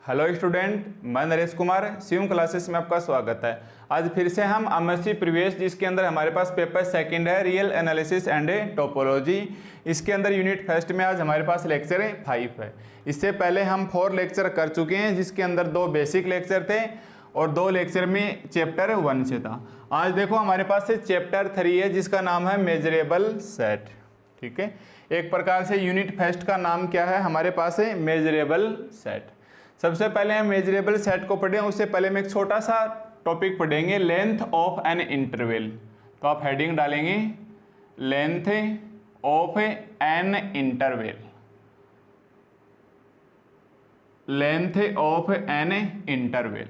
Hello student, मैं Naresh Kumar Shivam classes में आपका स्वागत है। आज फिर से हम एमएससी प्रीवियस, जिसके अंदर हमारे पास पेपर सेकंड है रियल एनालिसिस एंड टोपोलॉजी। इसके अंदर यूनिट फर्स्ट में आज हमारे पास लेक्चर 5 है। इससे पहले हम 4 लेक्चर कर चुके हैं, जिसके अंदर 2 बेसिक लेक्चर थे और 2 लेक्चर में चैप्टर 1 से था। आज देखो हमारे पास से चैप्टर 3 है, जिसका नाम है मेजरेबल सेट। ठीक है, एक प्रकार से यूनिट फर्स्ट का नाम क्या है हमारे पास है मेजरेबल सेट। सबसे पहले हम मेजरेबल सेट को पढ़ें, उससे पहले हम एक छोटा सा टॉपिक पढ़ेंगे, लेंथ ऑफ एन इंटरवल। तो आप हेडिंग डालेंगे length of an interval, length of an interval.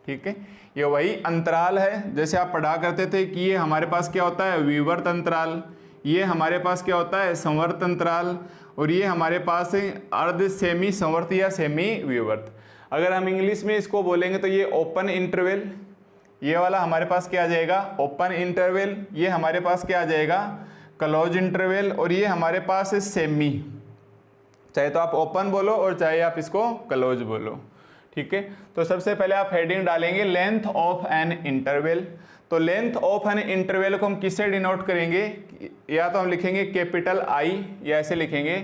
ठीक है, ये वही अंतराल है जैसे आप पढ़ा करते थे कि ये हमारे पास क्या होता है विवर्त अंतराल, ये हमारे पास क्या होता है संवर्त अंतराल, और ये हमारे पास अर्ध सेमी संवर्त या सेमी विवर्त। अगर हम इंग्लिश में इसको बोलेंगे तो ये ओपन इंटरवल, ये वाला हमारे पास क्या आ जाएगा ओपन इंटरवल, ये हमारे पास क्या आ जाएगा क्लोज इंटरवल, और ये हमारे पास है सेमी। चाहे तो आप ओपन बोलो और चाहे आप इसको क्लोज बोलो। ठीक है, तो सबसे पहले आप हेडिंग डालेंगे लेंथ ऑफ एन इंटरवल। तो लेंथ ऑफ एन इंटरवल को हम किससे डिनोट करेंगे, या तो हम लिखेंगे कैपिटल आई, या ऐसे लिखेंगे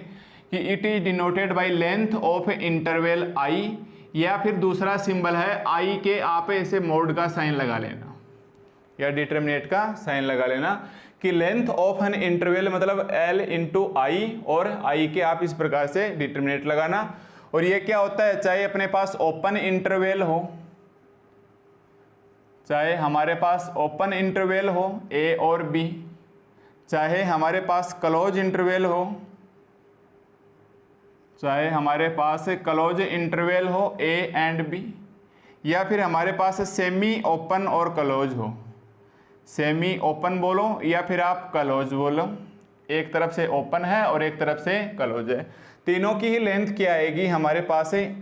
कि it is denoted by length of interval I, या फिर दूसरा सिंबल है आई के आप ऐसे मोड का साइन लगा लेना या डिटरमिनेट का साइन लगा लेना कि लेंथ ऑफ एन इंटरवल मतलब L इंटू आई, और आई के आप इस प्रकार से डिटरमिनेट लगाना। और ये क्या होता है, चाहे अपने पास ओपन इंटरवल हो, चाहे हमारे पास ओपन इंटरवल हो ए और बी, चाहे हमारे पास क्लोज इंटरवल हो, चाहे हमारे पास क्लोज इंटरवल हो ए एंड बी, या फिर हमारे पास सेमी ओपन और क्लोज हो, सेमी ओपन बोलो या फिर आप क्लोज बोलो। एक तरफ से ओपन है और एक तरफ से क्लोज है, तीनों की ही लेंथ क्या आएगी हमारे पास है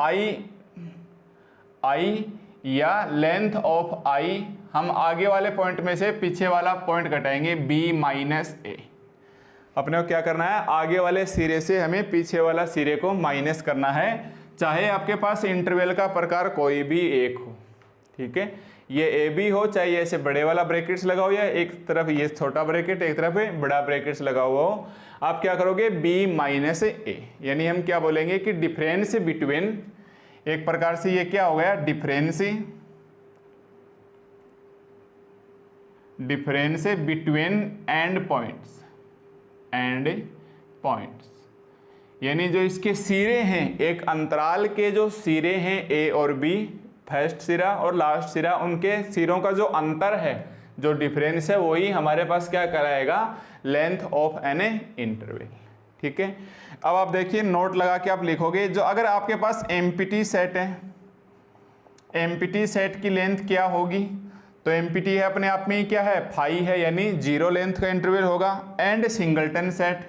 आई या लेंथ ऑफ आई। हम आगे वाले पॉइंट में से पीछे वाला पॉइंट घटाएंगे b माइनस ए। अपने को क्या करना है, आगे वाले सिरे से हमें पीछे वाला सिरे को माइनस करना है, चाहे आपके पास इंटरवल का प्रकार कोई भी एक हो। ठीक है, ये ए बी हो, चाहे ऐसे बड़े वाला ब्रैकेट्स लगाओ या एक तरफ ये छोटा ब्रैकेट एक तरफ बड़ा ब्रैकेट्स लगा हुआ हो, आप क्या करोगे b माइनस ए, यानी हम क्या बोलेंगे कि डिफरेंस बिटवीन, एक प्रकार से ये क्या हो गया डिफरेंस बिटवीन एंड पॉइंट्स, यानी जो इसके सिरे हैं, एक अंतराल के जो सिरे हैं ए और बी, फर्स्ट सिरा और लास्ट सिरा, उनके सिरों का जो अंतर है, जो डिफरेंस है, वही हमारे पास क्या कराएगा लेंथ ऑफ एन इंटरवल। ठीक है, अब आप देखिए नोट लगा के आप लिखोगे, जो अगर आपके पास एम्प्टी सेट है, एम्प्टी सेट की लेंथ क्या होगी, तो एम्प्टी है अपने आप में ही क्या है फाई है, यानी 0 लेंथ का इंटरवल होगा। And singleton set,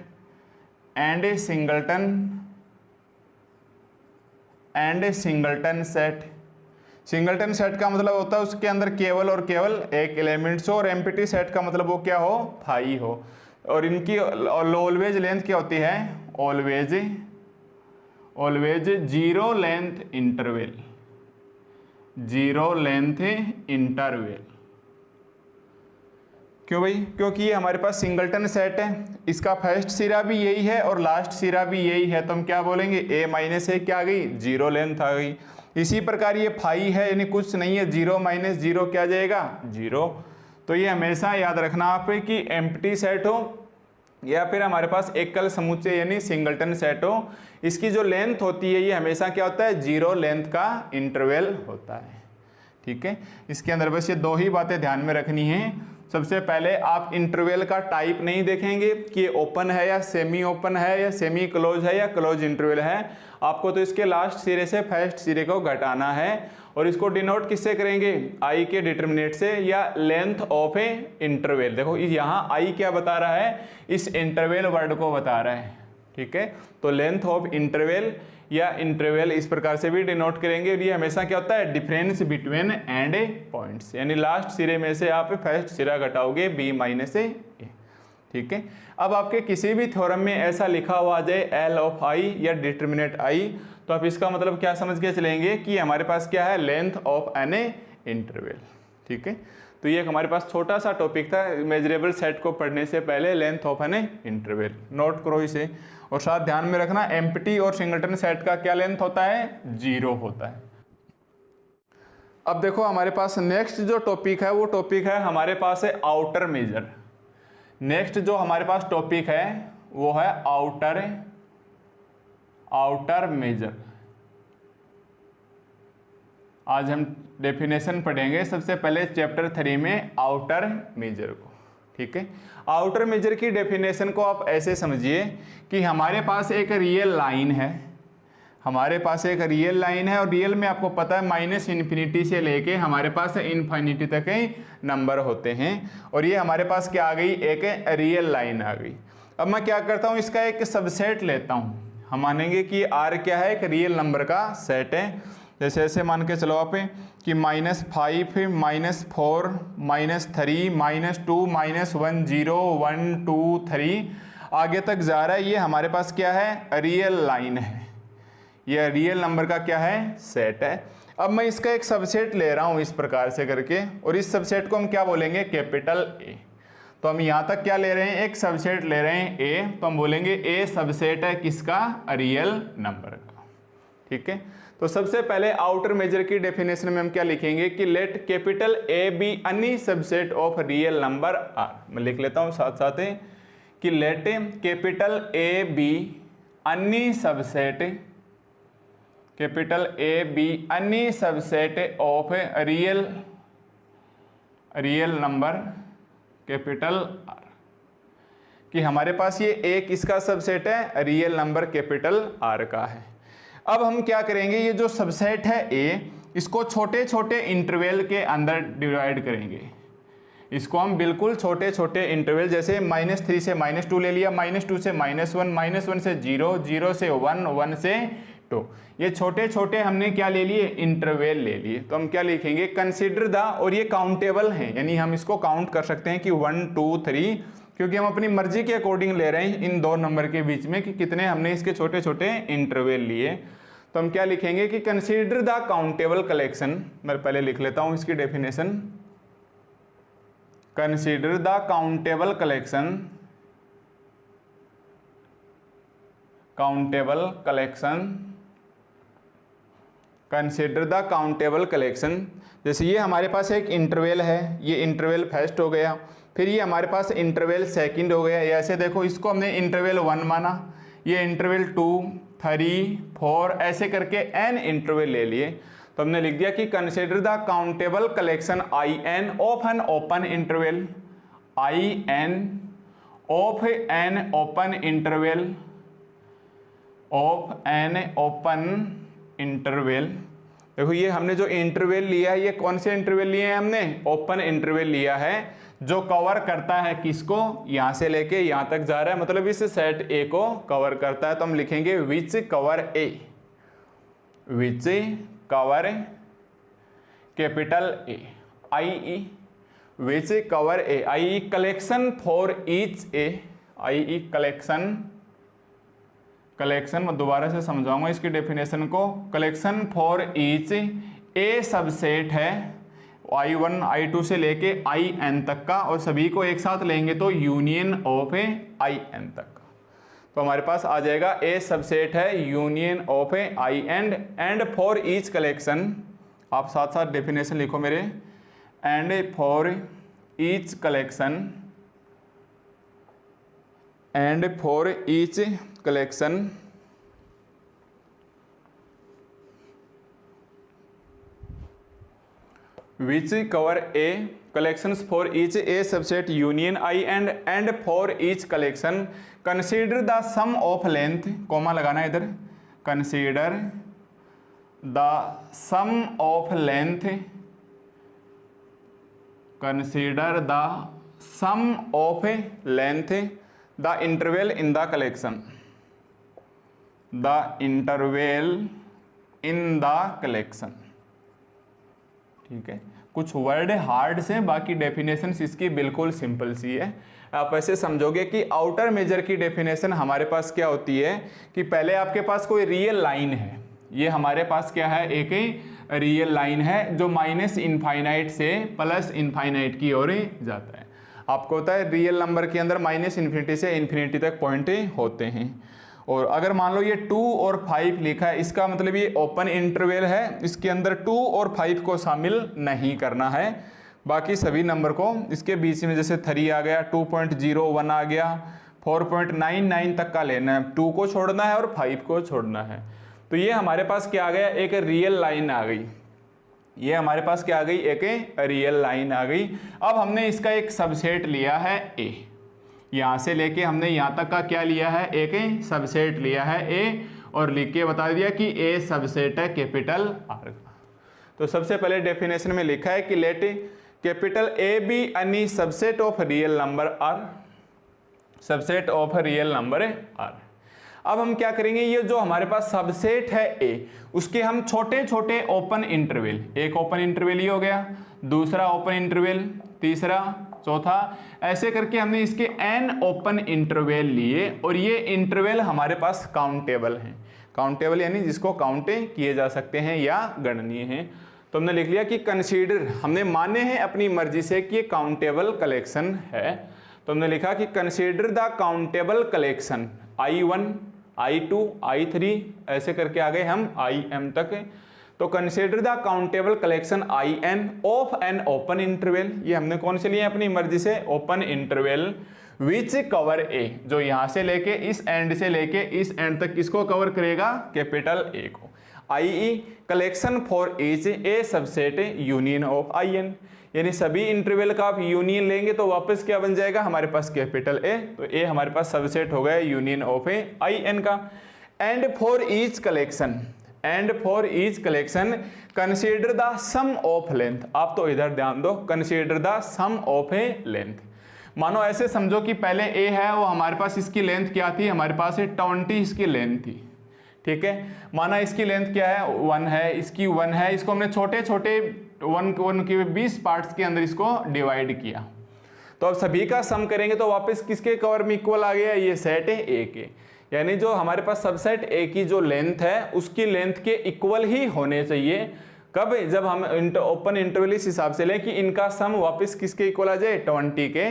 singleton set का मतलब होता है उसके अंदर केवल और केवल एक एलिमेंट्स हो, और एम्प्टी सेट का मतलब वो क्या हो फाई हो। और इनकी ऑलवेज लेंथ क्या होती है, ऑलवेज 0 लेंथ इंटरवल। क्यों भाई, क्योंकि ये हमारे पास सिंगलटन सेट है, इसका फर्स्ट सिरा भी यही है और लास्ट सिरा भी यही है, तो हम क्या बोलेंगे a माइनस ए क्या आ गई 0 लेंथ आ गई। इसी प्रकार ये फाई है, यानी कुछ नहीं है, 0 माइनस 0 क्या जाएगा 0। तो ये हमेशा याद रखना आप कि एम्प्टी सेट हो या फिर हमारे पास एकल समुच्चय यानी सिंगलटन सेट हो, इसकी जो लेंथ होती है ये हमेशा क्या होता है 0 लेंथ का इंटरवल होता है। ठीक है, इसके अंदर बस ये 2 ही बातें ध्यान में रखनी है। सबसे पहले आप इंटरवल का टाइप नहीं देखेंगे कि ओपन है या सेमी ओपन है या सेमी क्लोज है या क्लोज इंटरवल है, आपको तो इसके लास्ट सिरे से फर्स्ट सिरे को घटाना है, और इसको डिनोट किससे करेंगे आई के डिटरमिनेट से या लेंथ ऑफ ए इंटरवल। देखो यहाँ आई क्या बता रहा है, इस इंटरवल वर्ड को बता रहा है। ठीक है, तो लेंथ ऑफ इंटरवल या इंटरवल इस प्रकार से भी डिनोट करेंगे, और ये हमेशा क्या होता है डिफरेंस बिटवीन एंड पॉइंट्स, यानी लास्ट सिरे में से आप फर्स्ट सिरा घटाओगे b माइनस ए। ठीक है। अब आपके किसी भी थ्योरम में ऐसा लिखा हुआ आ जाए एल ऑफ आई या डिटर्मिनेंट आई, तो आप इसका मतलब क्या समझ के चलेंगे कि हमारे पास क्या है, लेंथ ऑफ एन इंटरवल। ठीक है, तो ये हमारे पास छोटा सा टॉपिक था मेजरेबल सेट को पढ़ने से पहले, length of an interval. Note करो इसे, और साथ ध्यान में रखना एम्प्टी और सिंगलटन सेट का क्या लेंथ होता है, 0 होता है। अब देखो हमारे पास नेक्स्ट जो टॉपिक है वो टॉपिक है हमारे पास है आउटर मेजर। नेक्स्ट जो हमारे पास टॉपिक है वो है आउटर मेजर। आज हम डेफिनेशन पढ़ेंगे सबसे पहले चैप्टर 3 में आउटर मेजर को। ठीक है, आउटर मेजर की डेफिनेशन को आप ऐसे समझिए कि हमारे पास एक रियल लाइन है, हमारे पास एक रियल लाइन है, और रियल में आपको पता है माइनस इन्फिनिटी से लेके हमारे पास इन्फिनिटी तक ही नंबर होते हैं, और ये हमारे पास क्या आ गई, एक रियल लाइन आ गई। अब मैं क्या करता हूँ, इसका एक सबसेट लेता हूँ। हम मानेंगे कि आर क्या है, एक रियल नंबर का सेट है। जैसे ऐसे मान के चलो आप कि -5, -4, -3, -2, -1, 0, 1, 2, 3 आगे तक जा रहा है। ये हमारे पास क्या है, रियल लाइन है, ये रियल नंबर का क्या है, सेट है। अब मैं इसका एक सबसेट ले रहा हूं इस प्रकार से करके, और इस सबसेट को हम क्या बोलेंगे, कैपिटल ए। तो हम यहां तक क्या ले रहे हैं, एक सबसेट ले रहे हैं ए, तो हम बोलेंगे ए सबसेट है किसका, रियल नंबर का। ठीक है, तो सबसे पहले आउटर मेजर की डेफिनेशन में हम क्या लिखेंगे कि let capital A be any subset of real number R. मैं लिख लेता हूं साथ साथ कि let capital A be any subset, capital A be any subset of real number capital R, कि हमारे पास ये ए किसका सबसेट है, रियल नंबर कैपिटल आर का है। अब हम क्या करेंगे, ये जो सबसेट है ए, इसको छोटे छोटे इंटरवल के अंदर डिवाइड करेंगे। इसको हम बिल्कुल छोटे छोटे इंटरवल, जैसे -3 से -2 ले लिया, -2 से -1, -1 से 0, 0 से 1, 1 से 2, ये छोटे छोटे हमने क्या ले लिए, इंटरवल ले लिए। तो हम क्या लिखेंगे, कंसीडर द, और ये काउंटेबल हैं, यानी हम इसको काउंट कर सकते हैं कि 1, 2, 3, क्योंकि हम अपनी मर्जी के अकॉर्डिंग ले रहे हैं इन दो नंबर के बीच में कि कितने हमने इसके छोटे छोटे इंटरवल लिए। तो हम क्या लिखेंगे कि कंसीडर द काउंटेबल कलेक्शन। मैं पहले लिख लेता हूं इसकी definition, consider the countable collection, countable collection, consider the countable collection. जैसे ये हमारे पास एक इंटरवल है, ये इंटरवल फर्स्ट हो गया, फिर ये हमारे पास इंटरवल सेकंड हो गया। ऐसे देखो, इसको हमने इंटरवल 1 माना, ये इंटरवल 2, 3, 4 ऐसे करके n इंटरवल ले लिए। तो हमने लिख दिया कि consider the countable collection I N of N open interval, I N of N open interval, of N open interval. देखो ये हमने जो इंटरवल लिया है, ये कौन से इंटरवल लिए हैं हमने, ओपन इंटरवल लिया है, जो कवर करता है किसको, यहां से लेके यहां तक जा रहा है, मतलब इस सेट ए को कवर करता है। तो हम लिखेंगे which cover A, which cover capital A, I E, which cover A, I E collection for each A, I E collection, collection मैं दोबारा से समझाऊंगा इसकी डेफिनेशन को, collection for each A subset है I1 I2 से लेके IN तक का, और सभी को एक साथ लेंगे तो यूनियन ऑफ IN तक का। तो हमारे पास आ जाएगा ए सबसेट है union of IN and for each collection, आप साथ साथ डेफिनेशन लिखो मेरे, and for each collection, and for each collection which cover a collections for each a subset union I and for each collection consider the sum of length, comma लगाना इधर, consider the sum of length, consider the sum of length the interval in the collection, the interval in the collection। ठीक है, कुछ word hard से, बाकी definitions इसकी बिल्कुल simple सी है। आप ऐसे समझोगे कि आउटर मेजर की डेफिनेशन हमारे पास क्या होती है कि पहले आपके पास कोई रियल लाइन है, ये हमारे पास क्या है, एक रियल लाइन है जो माइनस इनफाइनाइट से प्लस इनफाइनाइट की ओर जाता है। आपको पता है रियल नंबर के अंदर माइनस इन्फिनिटी से इन्फिनिटी तक पॉइंट होते हैं। और अगर मान लो ये 2 और 5 लिखा है, इसका मतलब ये ओपन इंटरवल है, इसके अंदर 2 और 5 को शामिल नहीं करना है, बाकी सभी नंबर को इसके बीच में, जैसे 3 आ गया, 2.01 आ गया, 4.99 तक का लेना है, 2 को छोड़ना है और 5 को छोड़ना है। तो ये हमारे पास क्या आ गया, एक रियल लाइन आ गई, ये हमारे पास क्या आ गई, एक रियल लाइन आ गई। अब हमने इसका एक सबसेट लिया है ए, यहाँ से लेके हमने यहाँ तक का क्या लिया है, एक सबसेट लिया है ए, और लिख के बता दिया कि ए सबसेट है कैपिटल आर का। तो सबसे पहले डेफिनेशन में लिखा है कि let capital A be any subset of real number R, subset of real number R. अब हम क्या करेंगे, ये जो हमारे पास सबसेट है ए, उसके हम छोटे छोटे ओपन इंटरवल, एक ओपन इंटरवल ही हो गया, दूसरा ओपन इंटरवल, तीसरा, चौथा, ऐसे करके हमने इसके n ओपन इंटरवल लिए, और ये इंटरवल हमारे पास काउंटेबल हैं। काउंटेबल यानी जिसको काउंट किए जा सकते हैं या गणनीय हैं। तो हमने लिख लिया कि कंसीडर, हमने माने हैं अपनी मर्जी से कि ये काउंटेबल कलेक्शन है, तो हमने लिखा कि consider the countable collection I1, I2, I3, ऐसे करके आ गए हम IM तक। तो consider the countable collection IN of N open interval, ये हमने कौन से लिए अपनी मर्जी से, ओपन इंटरवल विच कवर ए, जो यहाँ से लेके इस एंड से लेके इस एंड तक किसको कवर करेगा, कैपिटल ए को। IE collection for each A subset union of IN, यानी सभी इंटरवल का आप यूनियन लेंगे तो वापस क्या बन जाएगा हमारे पास, कैपिटल ए। तो ए हमारे पास सबसेट हो गया यूनियन ऑफ IN का। And for each collection, and for each collection consider the sum of length, आप तो इधर ध्यान दो, consider the sum of A length. मानो ऐसे समझो कि पहले ए है, वो हमारे पास इसकी लेंथ क्या थी, हमारे पास 20 इसकी लेंथ थी, ठीक है। माना इसकी लेंथ क्या है, 1 है, इसकी 1 है, इसको हमने छोटे छोटे 1 के 20 पार्ट्स के अंदर इसको डिवाइड किया। तो अब सभी का सम करेंगे तो वापस किसके कवर में इक्वल आ गया, ये सेट है ए के, यानी जो हमारे पास सबसेट ए की जो लेंथ है उसकी लेंथ के इक्वल ही होने चाहिए। कब, जब हम ओपन इंटरवल इस हिसाब से लें कि इनका सम वापस किसके इक्वल आ जाए, 20 के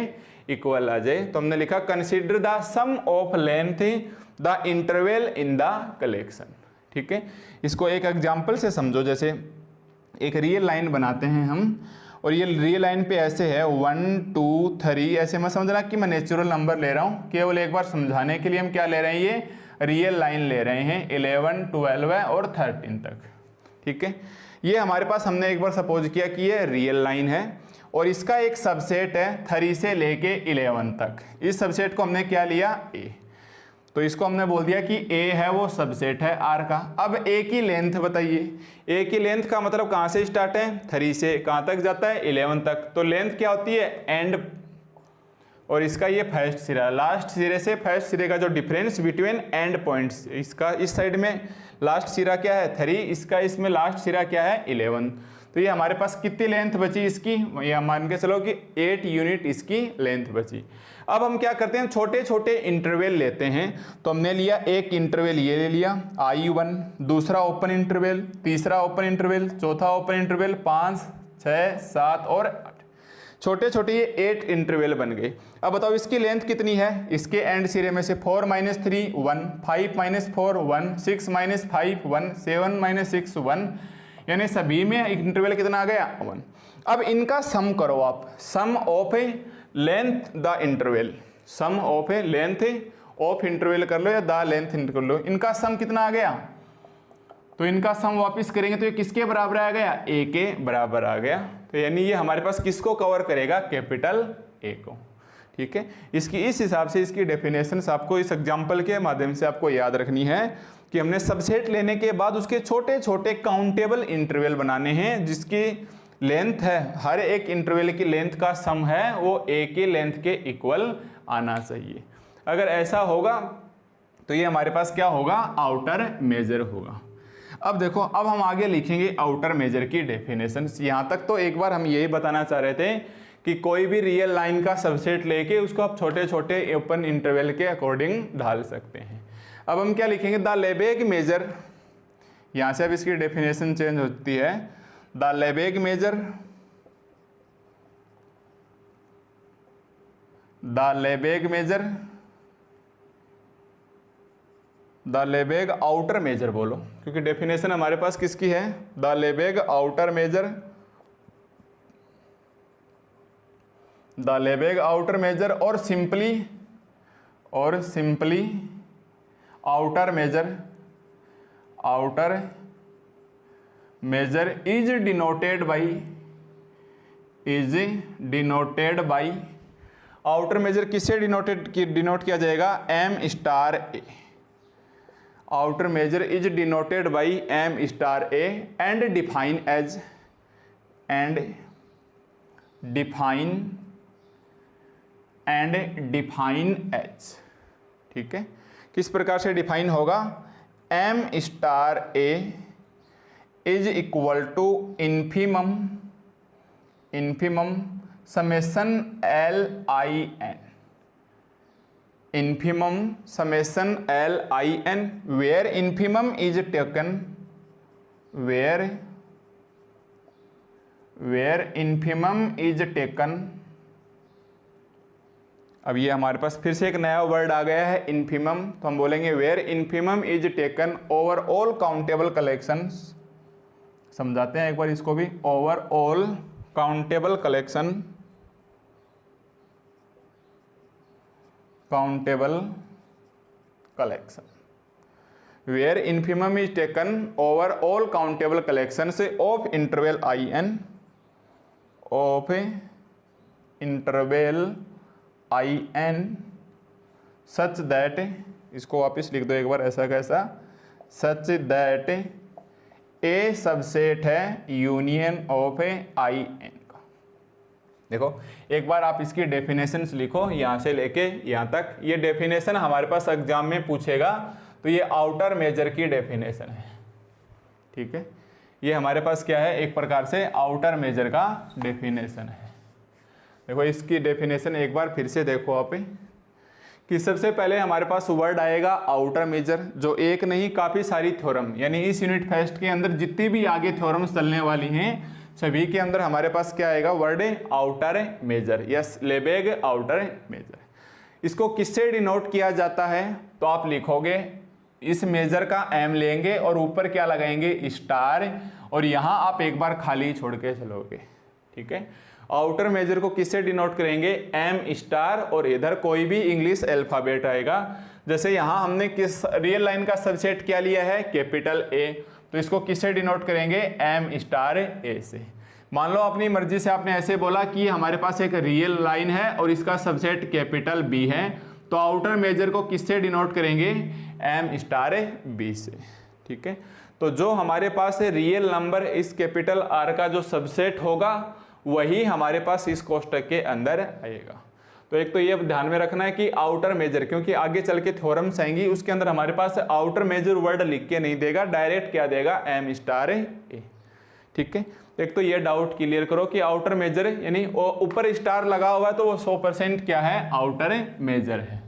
इक्वल आ जाए। तो हमने लिखा consider the sum of length the interval in the collection, ठीक है। इसको एक एग्जाम्पल से समझो, जैसे एक रियल लाइन बनाते हैं हम, और ये रियल लाइन पे ऐसे है 1 2 3, ऐसे मैं समझना कि मैं नेचुरल नंबर ले रहा हूँ, केवल एक बार समझाने के लिए हम क्या ले रहे हैं, ये रियल लाइन ले रहे हैं, 11 12 है और 13 तक, ठीक है। ये हमारे पास हमने एक बार सपोज किया कि ये रियल लाइन है और इसका एक सबसेट है 3 से लेके 11 तक, इस सबसेट को हमने क्या लिया, ए। तो इसको हमने बोल दिया कि ए है वो सबसेट है आर का। अब ए की लेंथ बताइए, ए की लेंथ का मतलब कहाँ से स्टार्ट है, 3 से कहाँ तक जाता है, 11 तक। तो लेंथ क्या होती है, एंड, और इसका ये फर्स्ट सिरा, लास्ट सिरे से फर्स्ट सिरे का जो डिफरेंस बिटवीन एंड पॉइंट्स, इसका इस साइड में लास्ट सिरा क्या है 3, इसका इसमें लास्ट सिरा क्या है 11। तो ये हमारे पास कितनी लेंथ बची इसकी, ये मान के चलो कि 8 यूनिट इसकी लेंथ बची। अब हम क्या करते हैं, छोटे छोटे इंटरवल लेते हैं। तो हमने लिया एक इंटरवल ये ले लिया I1, दूसरा ओपन इंटरवल, तीसरा ओपन इंटरवल, चौथा ओपन इंटरवल, 5 6 7 और 8, छोटे छोटे ये 8 इंटरवल बन गए। अब बताओ इसकी लेंथ कितनी है, इसके एंड सिरे में से 4 - 3 1, 5 - 4 1, 6 - 5 1, 7 - 6 1, यानी सभी में इंटरवल कितना आ गया 1। अब इनका सम करो आप, sum of A length the interval, sum of A length of interval कर लो या द लेंथ कर लो, इनका सम कितना आ गया, तो इनका सम वापस करेंगे तो ये किसके बराबर आ गया, ए के बराबर आ गया। तो यानी ये हमारे पास किसको कवर करेगा, कैपिटल ए को, ठीक है। इसकी इस हिसाब से इसकी डेफिनेशंस आपको इस एग्जांपल के माध्यम से आपको याद रखनी है कि हमने सबसेट लेने के बाद उसके छोटे छोटे काउंटेबल इंटरवल बनाने हैं जिसकी लेंथ है, हर एक इंटरवल की लेंथ का सम है वो ए के लेंथ के इक्वल आना चाहिए। अगर ऐसा होगा तो ये हमारे पास क्या होगा, आउटर मेजर होगा। अब देखो, अब हम आगे लिखेंगे आउटर मेजर की डेफिनेशन। यहाँ तक तो एक बार हम यही बताना चाह रहे थे कि कोई भी रियल लाइन का सबसेट लेके उसको आप छोटे छोटे ओपन इंटरवल के अकॉर्डिंग ढाल सकते हैं। अब हम क्या लिखेंगे, द लेबेग मेजर, यहाँ से अब इसकी डेफिनेशन चेंज होती है, the Lebesgue measure, the Lebesgue measure, the Lebesgue outer measure बोलो, क्योंकि डेफिनेशन हमारे पास किसकी है, the Lebesgue outer measure, the Lebesgue outer measure, और simply outer measure, outer measure is denoted by, outer measure किससे डिनोट किया जाएगा, m star A, outer measure is denoted by m star A and define as, ठीक है। किस प्रकार से define होगा, m star A is equal to infimum summation L I N, infimum summation L I N, where infimum is taken, where infimum is taken. अब ये हमारे पास फिर से एक नया वर्ड आ गया है, इन्फीमम, तो हम बोलेंगे where infimum is taken over all countable collections, समझाते हैं एक बार इसको भी, over all countable collection, where infimum is taken over all countable collection से of interval I N, of interval I n such that, इसको वापस लिख दो एक बार ऐसा कैसा, सच दैट ए सबसेट है यूनियन ऑफ आई एन का। देखो एक बार आप इसकी डेफिनेशंस लिखो, यहाँ से लेके यहाँ तक, ये डेफिनेशन हमारे पास एग्जाम में पूछेगा, तो ये आउटर मेजर की डेफिनेशन है, ठीक है। ये हमारे पास क्या है, एक प्रकार से आउटर मेजर का डेफिनेशन है। देखो इसकी डेफिनेशन एक बार फिर से देखो आप, कि सबसे पहले हमारे पास वर्ड आएगा आउटर मेजर, जो एक नहीं काफ़ी सारी थ्योरम, यानी इस यूनिट फेस्ट के अंदर जितनी भी आगे थ्योरम्स चलने वाली हैं सभी के अंदर हमारे पास क्या आएगा, word outer measure, yes Lebesgue outer measure. इसको किससे डिनोट किया जाता है, तो आप लिखोगे इस मेजर का एम लेंगे और ऊपर क्या लगाएंगे, स्टार, और यहाँ आप एक बार खाली छोड़ के चलोगे, ठीक है। आउटर मेजर को किससे डिनोट करेंगे, एम स्टार, और इधर कोई भी इंग्लिश अल्फाबेट आएगा। जैसे यहाँ हमने किस रियल लाइन का सबसेट क्या लिया है, कैपिटल ए, तो इसको किससे डिनोट करेंगे, एम स्टार ए से। मान लो अपनी मर्जी से आपने ऐसे बोला कि हमारे पास एक रियल लाइन है और इसका सबसेट कैपिटल बी है, तो आउटर मेजर को किससे डिनोट करेंगे, एम स्टार बी से, ठीक है। तो जो हमारे पास रियल नंबर इस कैपिटल आर का जो सबसेट होगा वही हमारे पास इस कोष्टक के अंदर आएगा। तो एक तो ये ध्यान में रखना है कि आउटर मेजर, क्योंकि आगे चल के थ्योरम्स आएंगी उसके अंदर हमारे पास आउटर मेजर वर्ड लिख के नहीं देगा, डायरेक्ट क्या देगा, एम स्टार ए, ठीक है। एक तो ये डाउट क्लियर करो कि आउटर मेजर यानी ऊपर स्टार लगा हुआ है तो वो 100% क्या है, आउटर मेजर है।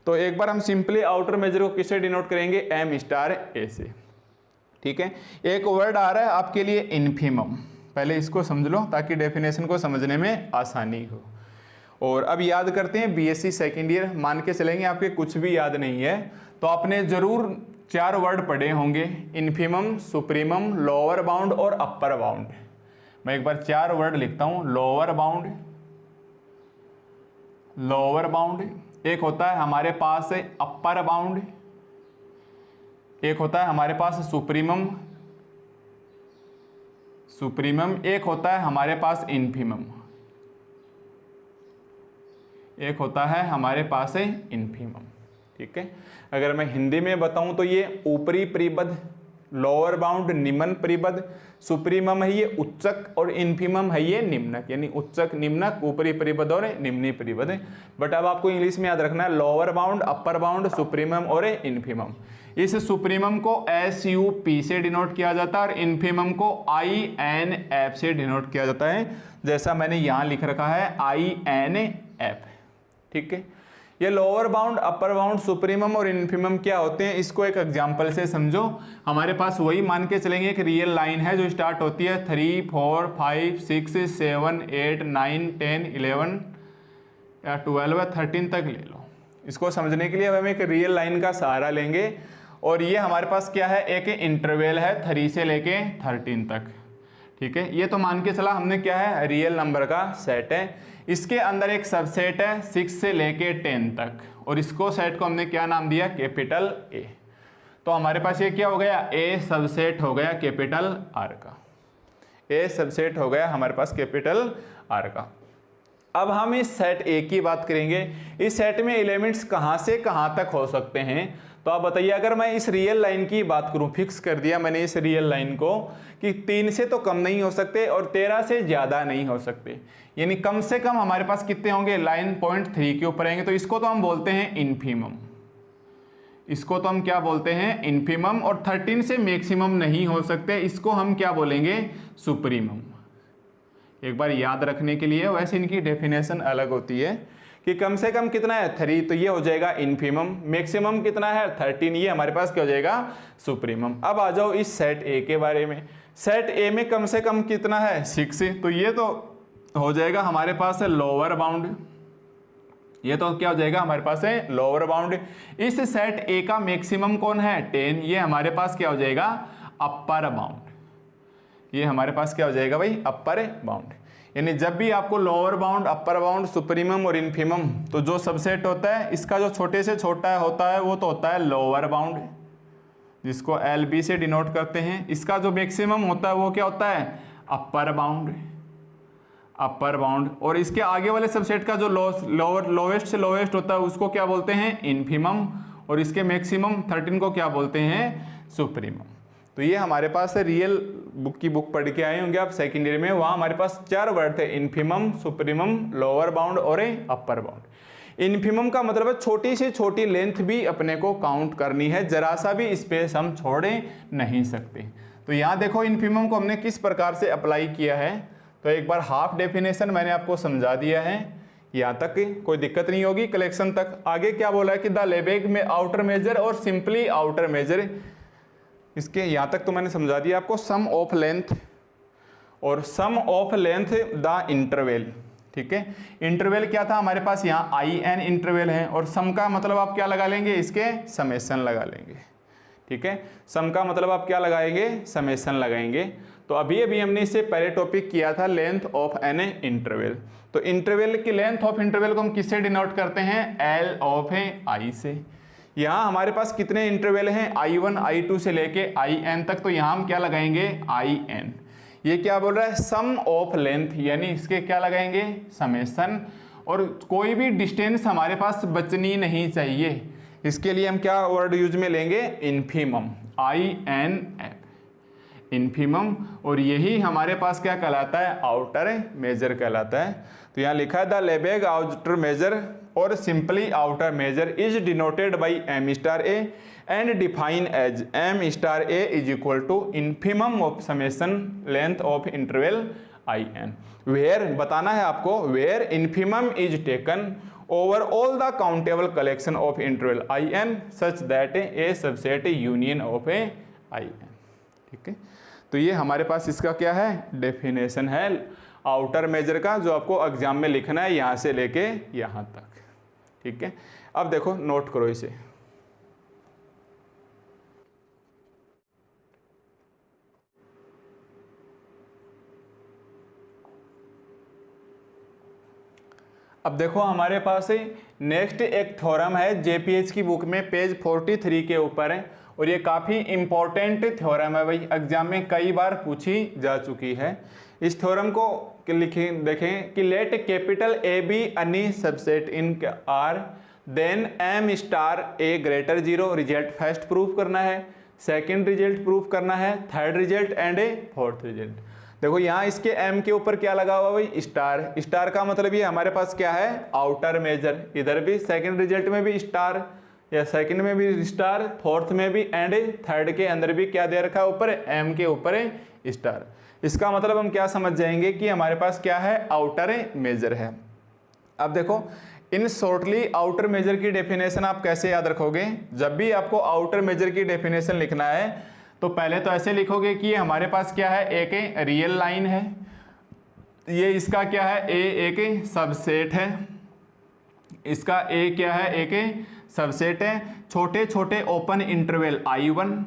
तो एक बार हम सिंपली आउटर मेजर को किससे डिनोट करेंगे, एम स्टार ए से, ठीक है। एक वर्ड आ रहा है आपके लिए इन्फीमम, पहले इसको समझ लो ताकि डेफिनेशन को समझने में आसानी हो। और अब याद करते हैं बीएससी सेकेंड ईयर, मान के चलेंगे आपके कुछ भी याद नहीं है तो आपने जरूर 4 वर्ड पढ़े होंगे, इन्फीमम, सुप्रीमम, लोअर बाउंड और अपर बाउंड। मैं एक बार 4 वर्ड लिखता हूं, लोअर बाउंड, लोअर बाउंड, एक होता है हमारे पास अपर बाउंड, एक होता है हमारे पास सुप्रीमम, सुप्रीमम, एक होता है हमारे पास इन्फीमम, एक होता है हमारे पास इन्फीमम, ठीक है। अगर मैं हिंदी में बताऊं तो ये ऊपरी परिबद्ध लोअर बाउंड निम्न परिबद्ध, सुप्रीमम है ये उच्चक और इन्फीमम है ये निम्नक, यानी उच्चक निम्नक ऊपरी परिबद्ध और निम्नी परिबद्ध। बट अब आपको इंग्लिश में याद रखना है lower bound, upper bound, supremum और इन्फीमम। इस सुप्रीमम को SUP से डिनोट किया जाता है और इन्फीमम को INF से डिनोट किया जाता है, जैसा मैंने यहाँ लिख रखा है INF। ठीक है, ये lower bound, upper bound, supremum और इन्फीमम क्या होते हैं इसको एक एग्जांपल से समझो। हमारे पास वही मान के चलेंगे एक रियल लाइन है जो स्टार्ट होती है 3, 4, 5, 6, 7, 8, 9, 10, 11 या 12 या 13 तक ले लो। इसको समझने के लिए अब हम एक रियल लाइन का सहारा लेंगे और ये हमारे पास क्या है, एक इंटरवल है 3 से लेके 13 तक। ठीक है, ये तो मान के चला हमने क्या है, रियल नंबर का सेट है। इसके अंदर एक सबसेट है 6 से लेके 10 तक और इसको सेट को हमने क्या नाम दिया, कैपिटल A। तो हमारे पास ये क्या हो गया, A सबसेट हो गया कैपिटल R का, A सबसेट हो गया हमारे पास कैपिटल R का। अब हम इस सेट A की बात करेंगे। इस सेट में एलिमेंट्स कहाँ से कहाँ तक हो सकते हैं, तो आप बताइए। अगर मैं इस रियल लाइन की बात करूं, फिक्स कर दिया मैंने इस रियल लाइन को कि 3 से तो कम नहीं हो सकते और 13 से ज़्यादा नहीं हो सकते, यानी कम से कम हमारे पास कितने होंगे, लाइन पॉइंट 3 के ऊपर आएंगे। तो इसको तो हम बोलते हैं इन्फीमम, इसको तो हम क्या बोलते हैं, इन्फीमम। और 13 से मैक्सिमम नहीं हो सकते, इसको हम क्या बोलेंगे, सुप्रीमम। एक बार याद रखने के लिए, वैसे इनकी डेफिनेशन अलग होती है कि कम से कम कितना है 3, तो ये हो जाएगा इन्फीमम। मैक्सिमम कितना है 13, ये हमारे पास क्या हो जाएगा, सुप्रीमम। अब आ जाओ इस सेट ए के बारे में। सेट ए में कम से कम कितना है 6, तो ये तो हो जाएगा हमारे पास है लोअर बाउंड, ये तो क्या हो जाएगा हमारे पास है लोअर बाउंड। इस सेट ए का मैक्सिमम कौन है 10, ये हमारे पास क्या हो जाएगा अपर बाउंड, ये हमारे पास क्या हो जाएगा भाई अपर बाउंड। यानी जब भी आपको lower bound, upper bound, supremum और इन्फीमम, तो जो सबसेट होता है इसका जो छोटे से छोटा होता है वो तो होता है लोअर बाउंड, जिसको LB से डिनोट करते हैं। इसका जो मैक्सिमम होता है वो क्या होता है अपर बाउंड, अपर बाउंड। और इसके आगे वाले सबसेट का जो लोवेस्ट से लोवेस्ट होता है उसको क्या बोलते हैं इन्फीमम, और इसके मैक्सिमम 13 को क्या बोलते हैं सुप्रीमम। तो ये हमारे पास रियल बुक की बुक पढ़ के आए होंगे आप सेकेंडरी में, वहाँ हमारे पास 4 वर्ड थे, इन्फीमम, सुप्रीमम, लोअर बाउंड और अपर बाउंड। इन्फीमम का मतलब है छोटी से छोटी लेंथ भी अपने को काउंट करनी है, जरा सा भी स्पेस हम छोड़े नहीं सकते। तो यहाँ देखो इन्फीमम को हमने किस प्रकार से अप्लाई किया है, तो एक बार हाफ डेफिनेशन मैंने आपको समझा दिया है, यहाँ तक कोई दिक्कत नहीं होगी कलेक्शन तक। आगे क्या बोला है कि द लेबेग में आउटर मेजर और सिंपली आउटर मेजर, इसके यहाँ तक तो मैंने समझा दिया आपको। सम ऑफ लेंथ और सम ऑफ लेंथ द इंटरवल, ठीक है। इंटरवल क्या था हमारे पास, यहाँ IN इंटरवल है, और सम का मतलब आप क्या लगा लेंगे, इसके समेशन लगा लेंगे, ठीक है। सम का मतलब आप क्या लगाएंगे, समेशन लगाएंगे। तो अभी अभी हमने इससे पहले टॉपिक किया था लेंथ ऑफ एन इंटरवल। तो इंटरवल की लेंथ ऑफ इंटरवल को हम किससे डिनोट करते हैं, L ऑफ I से। यहाँ हमारे पास कितने इंटरवल हैं, I1 I2 से लेके IN तक, तो यहाँ हम क्या लगाएंगे IN। ये क्या बोल रहा है, सम ऑफ लेंथ, यानी इसके क्या लगाएंगे समेशन। और कोई भी डिस्टेंस हमारे पास बचनी नहीं चाहिए, इसके लिए हम क्या वर्ड यूज में लेंगे, इन्फीमम, INF, इन्फीमम। और यही हमारे पास क्या कहलाता है, आउटर मेजर कहलाता है। तो यहाँ लिखा है द लेबेग आउटर मेजर और simply outer measure is denoted by M star A and define as M star A is equal to infimum of summation length of interval IN। Where बताना है आपको, where infimum is taken over all the countable collection of interval IN such that a subset union of a IN, ठीक है। तो ये हमारे पास इसका क्या है, डेफिनेशन है आउटर मेजर का, जो आपको एग्जाम में लिखना है यहाँ से लेके यहाँ तक, ठीक है। अब देखो नोट करो इसे। अब देखो हमारे पास नेक्स्ट एक थ्योरम है JPH की बुक में पेज 43 के ऊपर है, और ये काफ़ी इंपॉर्टेंट थ्योरम है भाई, एग्जाम में कई बार पूछी जा चुकी है। इस थ्योरम को लिखें, देखें कि let capital A be any subset in R then M star A greater 0, result first proof करना है। सेकंड रिजल्ट प्रूफ करना है, third result and a fourth result. देखो यहाँ इसके एम के ऊपर क्या लगा हुआ भाई, स्टार। स्टार का मतलब ये हमारे पास क्या है, आउटर मेजर। इधर भी सेकंड रिजल्ट में भी स्टार, या सेकंड में भी स्टार, फोर्थ में भी एंड थर्ड के अंदर भी क्या दे रखा है ऊपर, एम के ऊपर स्टार। इसका मतलब हम क्या समझ जाएंगे कि हमारे पास क्या है, आउटर मेजर है। अब देखो इन शॉर्टली आउटर मेजर की डेफिनेशन आप कैसे याद रखोगे, जब भी आपको आउटर मेजर की डेफिनेशन लिखना है तो पहले तो ऐसे लिखोगे कि ये हमारे पास क्या है, एक रियल लाइन है, ये इसका क्या है, एक सबसेट है, इसका ए क्या है, एक सबसेट है। छोटे छोटे open interval I1,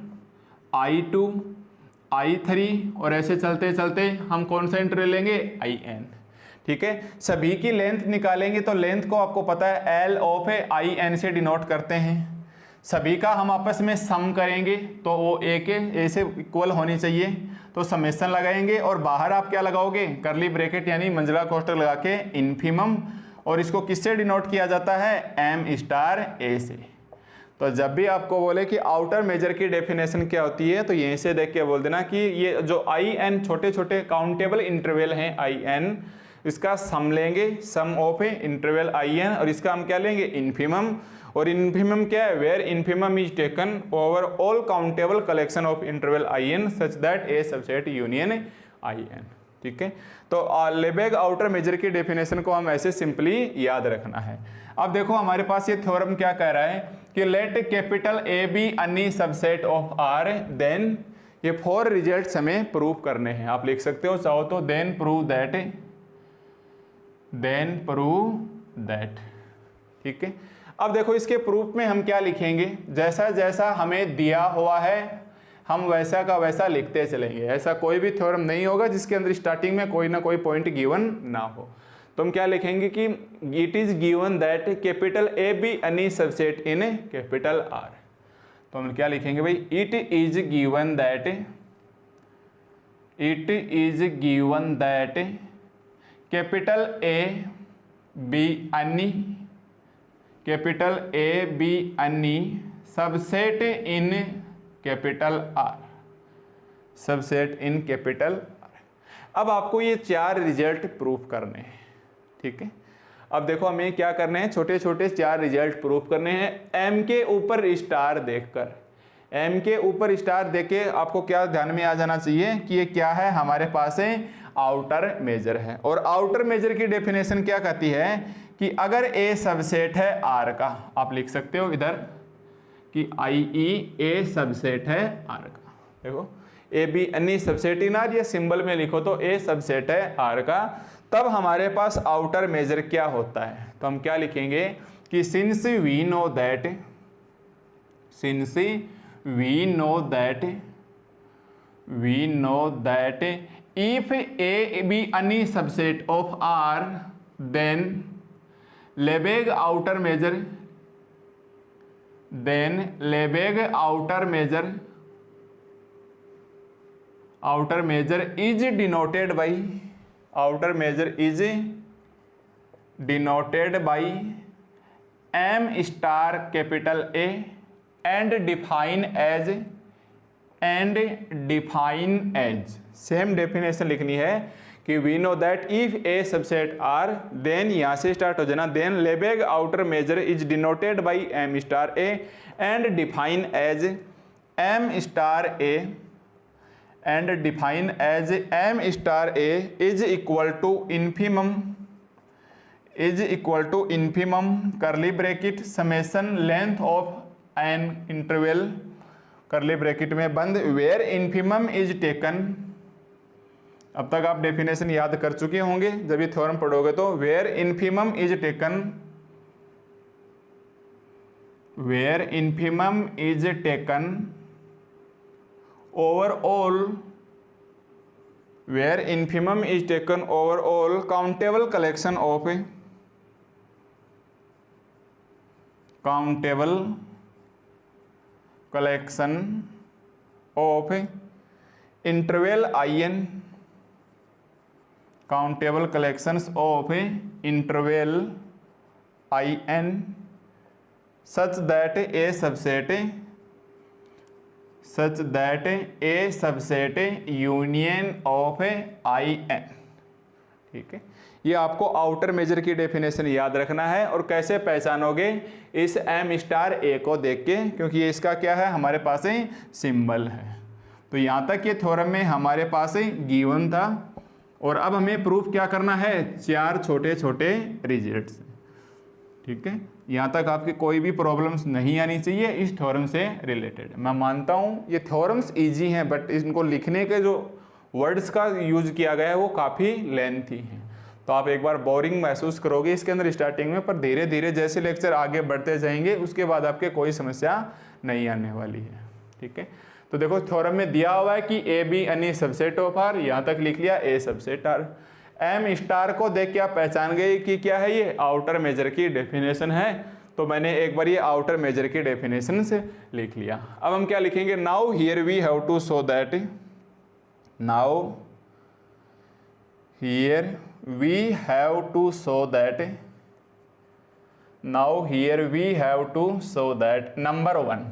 I2, I3 और ऐसे चलते चलते हम कौन सा इंटरवल लेंगे, IN। ठीक है, सभी की लेंथ निकालेंगे तो लेंथ को आपको पता है L ऑफ IN से डिनोट करते हैं। सभी का हम आपस में सम करेंगे तो वो ए के ए से इक्वल होनी चाहिए, तो समेशन लगाएंगे और बाहर आप क्या लगाओगे, करली ब्रैकेट यानी मंझला कोष्ठक लगा के इन्फिमम, और इसको किससे डिनोट किया जाता है, एम स्टार ए से। तो जब भी आपको बोले कि आउटर मेजर की डेफिनेशन क्या होती है तो यहीं से देख के बोल देना कि ये जो IN छोटे छोटे काउंटेबल इंटरवल हैं IN, इसका सम लेंगे, सम ऑफ इंटरवल IN, और इसका हम क्या लेंगे, इन्फिमम। और इन्फिमम क्या है, where infimum is taken over all countable collection of interval IN such that A subset union IN। ठीक है, तो लेबेग आउटर मेजर की डेफिनेशन को हम ऐसे सिंपली याद रखना है। अब देखो हमारे पास ये थ्योरम क्या कह रहा है कि let capital A be any subset of R, then ये 4 रिजल्ट्स हमें प्रूव करने हैं। आप लिख सकते हो चाहो तो, देन प्रूव दैट। ठीक है, अब देखो इसके प्रूफ में हम क्या लिखेंगे, जैसा जैसा हमें दिया हुआ है हम वैसा का वैसा लिखते चलेंगे। ऐसा कोई भी थ्योरम नहीं होगा जिसके अंदर स्टार्टिंग में कोई ना कोई पॉइंट गिवन ना हो। तो हम क्या लिखेंगे कि it is given that capital A be any subset in capital R. तो हम क्या लिखेंगे भाई, it is given that capital A be any subset in capital R, subset in capital R. अब आपको ये 4 रिजल्ट प्रूफ करने हैं। ठीक है, अब देखो हमें क्या करने हैं, छोटे छोटे 4 रिजल्ट प्रूफ करने हैं एम के ऊपर स्टार देखकर। एम के ऊपर स्टार देके आपको क्या ध्यान में आ जाना चाहिए कि ये क्या है, हमारे पास है आउटर मेजर है। और आउटर मेजर की डेफिनेशन क्या कहती है कि अगर ए सबसेट है आर का, आप लिख सकते हो इधर कि IE ए सबसेट है आर का। देखो ए be any subset in are, ये सिंबल में लिखो तो ए सबसेट है आर का, तब हमारे पास आउटर मेजर क्या होता है। तो हम क्या लिखेंगे कि since we know that if A be any subset of R, then Lebesgue outer measure is denoted by m star capital A and define as same definition लिखनी है कि we know that if A subset R, then यहाँ से start हो जाना, then Lebesgue outer measure is denoted by m star A and define as m star A is equal to infimum curly bracket summation length of an interval, करली bracket में बंद, where infimum is taken. अब तक आप definition याद कर चुके होंगे, जब ये थ्योरम पढ़ोगे तो, where infimum is taken over all countable collection of interval IN, countable collections of interval IN such that A such that A subset union of I N. ठीक है, ये आपको आउटर मेजर की डेफिनेशन याद रखना है। और कैसे पहचानोगे, इस एम स्टार ए को देख के, क्योंकि ये इसका क्या है, हमारे पास सिंबल है। तो यहाँ तक ये थ्योरम में हमारे पास गिवन था। और अब हमें प्रूफ क्या करना है, 4 छोटे छोटे रिजल्ट्स। ठीक है, यहाँ तक आपकी कोई भी प्रॉब्लम्स नहीं आनी चाहिए इस थ्योरम से रिलेटेड। मैं मानता हूँ ये थ्योरम्स इजी हैं, बट इनको लिखने के जो वर्ड्स का यूज किया गया है वो काफ़ी लेंथी हैं। तो आप एक बार बोरिंग महसूस करोगे इसके अंदर स्टार्टिंग में, पर धीरे धीरे जैसे लेक्चर आगे बढ़ते जाएंगे उसके बाद आपके कोई समस्या नहीं आने वाली है। ठीक है, तो देखो थ्योरम में दिया हुआ है कि A be any subset of R, यहाँ तक लिख लिया A subset R. M star को देख के आप पहचान गए कि क्या है, ये आउटर मेजर की डेफिनेशन है। तो मैंने एक बार ये आउटर मेजर की डेफिनेशन से लिख लिया। अब हम क्या लिखेंगे, now here we have to show that, now here we have to show that, now here we have to show that number 1